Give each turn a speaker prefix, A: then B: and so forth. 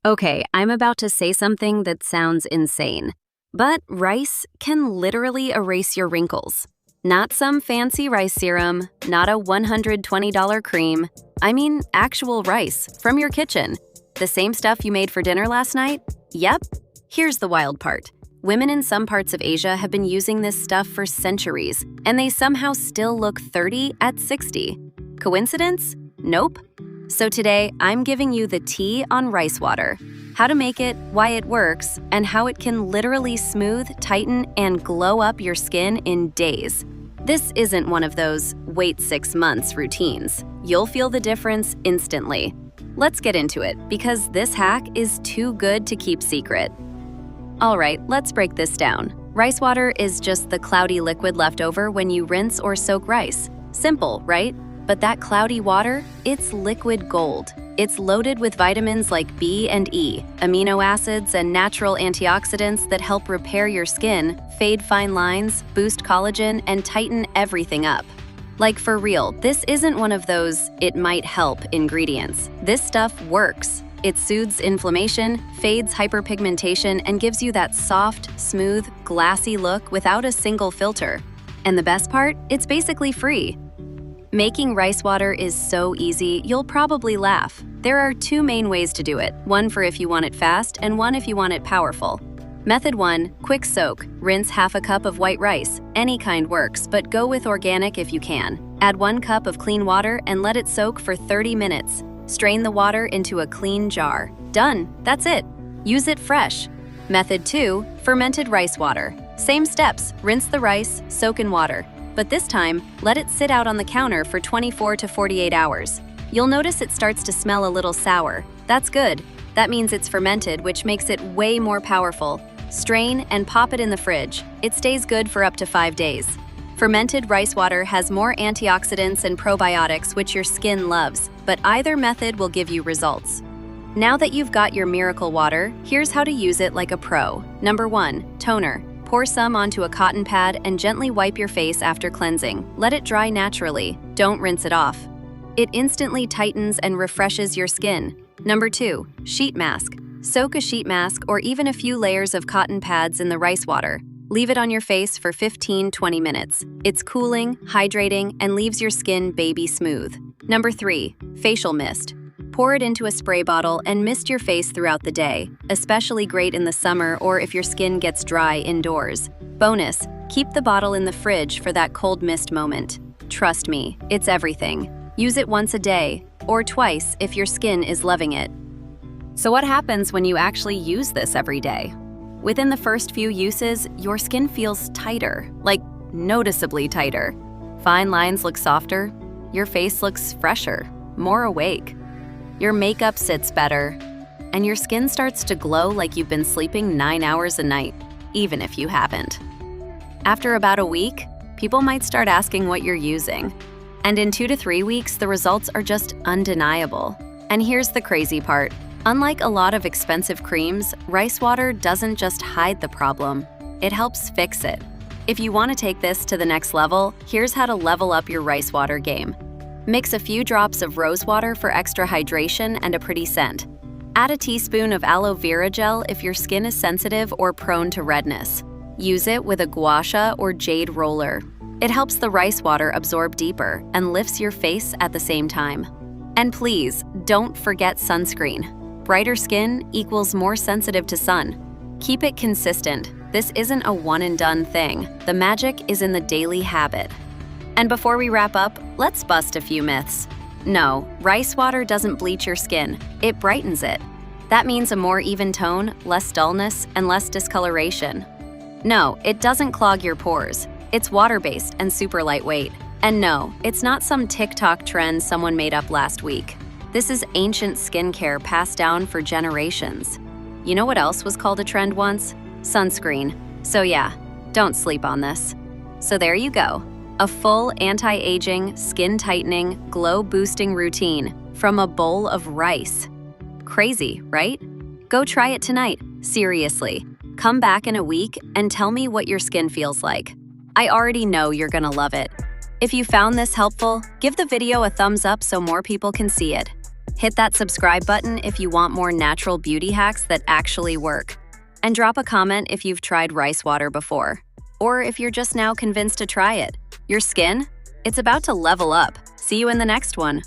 A: Okay, I'm about to say something that sounds insane. But rice can literally erase your wrinkles. Not some fancy rice serum, not a $120 cream. I mean, actual rice from your kitchen. The same stuff you made for dinner last night? Yep. Here's the wild part. Women in some parts of Asia have been using this stuff for centuries, and they somehow still look 30 at 60. Coincidence? Nope. So today, I'm giving you the tea on rice water, how to make it, why it works, and how it can literally smooth, tighten, and glow up your skin in days. This isn't one of those wait 6 months routines. You'll feel the difference instantly. Let's get into it, because this hack is too good to keep secret. All right, let's break this down. Rice water is just the cloudy liquid left over when you rinse or soak rice. Simple, right? But that cloudy water, it's liquid gold. It's loaded with vitamins like B and E, amino acids, and natural antioxidants that help repair your skin, fade fine lines, boost collagen, and tighten everything up. Like for real, this isn't one of those "it might help" ingredients. This stuff works. It soothes inflammation, fades hyperpigmentation, and gives you that soft, smooth, glassy look without a single filter. And the best part? It's basically free. Making rice water is so easy, you'll probably laugh. There are 2 main ways to do it, one for if you want it fast and one if you want it powerful. Method 1, quick soak. Rinse half a cup of white rice. Any kind works, but go with organic if you can. Add 1 cup of clean water and let it soak for 30 minutes. Strain the water into a clean jar. Done, that's it. Use it fresh. Method 2, fermented rice water. Same steps, rinse the rice, soak in water. But this time, let it sit out on the counter for 24 to 48 hours. You'll notice it starts to smell a little sour. That's good. That means it's fermented, which makes it way more powerful. Strain and pop it in the fridge. It stays good for up to 5 days. Fermented rice water has more antioxidants and probiotics, which your skin loves, but either method will give you results. Now that you've got your miracle water, here's how to use it like a pro. Number 1, toner. Pour some onto a cotton pad and gently wipe your face after cleansing. Let it dry naturally. Don't rinse it off. It instantly tightens and refreshes your skin. Number 2, sheet mask. Soak a sheet mask or even a few layers of cotton pads in the rice water. Leave it on your face for 15-20 minutes. It's cooling, hydrating, and leaves your skin baby smooth. Number 3, facial mist. Pour it into a spray bottle and mist your face throughout the day, especially great in the summer or if your skin gets dry indoors. Bonus, keep the bottle in the fridge for that cold mist moment. Trust me, it's everything. Use it once a day, or twice if your skin is loving it. So what happens when you actually use this every day? Within the first few uses, your skin feels tighter, like noticeably tighter. Fine lines look softer, your face looks fresher, more awake. Your makeup sits better, and your skin starts to glow like you've been sleeping 9 hours a night, even if you haven't. After about a week, people might start asking what you're using. And in 2 to 3 weeks, the results are just undeniable. And here's the crazy part. Unlike a lot of expensive creams, rice water doesn't just hide the problem, it helps fix it. If you want to take this to the next level, here's how to level up your rice water game. Mix a few drops of rose water for extra hydration and a pretty scent. Add a teaspoon of aloe vera gel if your skin is sensitive or prone to redness. Use it with a gua sha or jade roller. It helps the rice water absorb deeper and lifts your face at the same time. And please, don't forget sunscreen. Brighter skin equals more sensitive to sun. Keep it consistent. This isn't a one-and-done thing. The magic is in the daily habit. And before we wrap up, let's bust a few myths. No, rice water doesn't bleach your skin, it brightens it. That means a more even tone, less dullness, and less discoloration. No, it doesn't clog your pores. It's water-based and super lightweight. And no, it's not some TikTok trend someone made up last week. This is ancient skincare passed down for generations. You know what else was called a trend once? Sunscreen. So yeah, don't sleep on this. So there you go. A full anti-aging, skin-tightening, glow-boosting routine from a bowl of rice. Crazy, right? Go try it tonight, seriously. Come back in a week and tell me what your skin feels like. I already know you're gonna love it. If you found this helpful, give the video a thumbs up so more people can see it. Hit that subscribe button if you want more natural beauty hacks that actually work. And drop a comment if you've tried rice water before, or if you're just now convinced to try it. Your skin? It's about to level up. See you in the next one.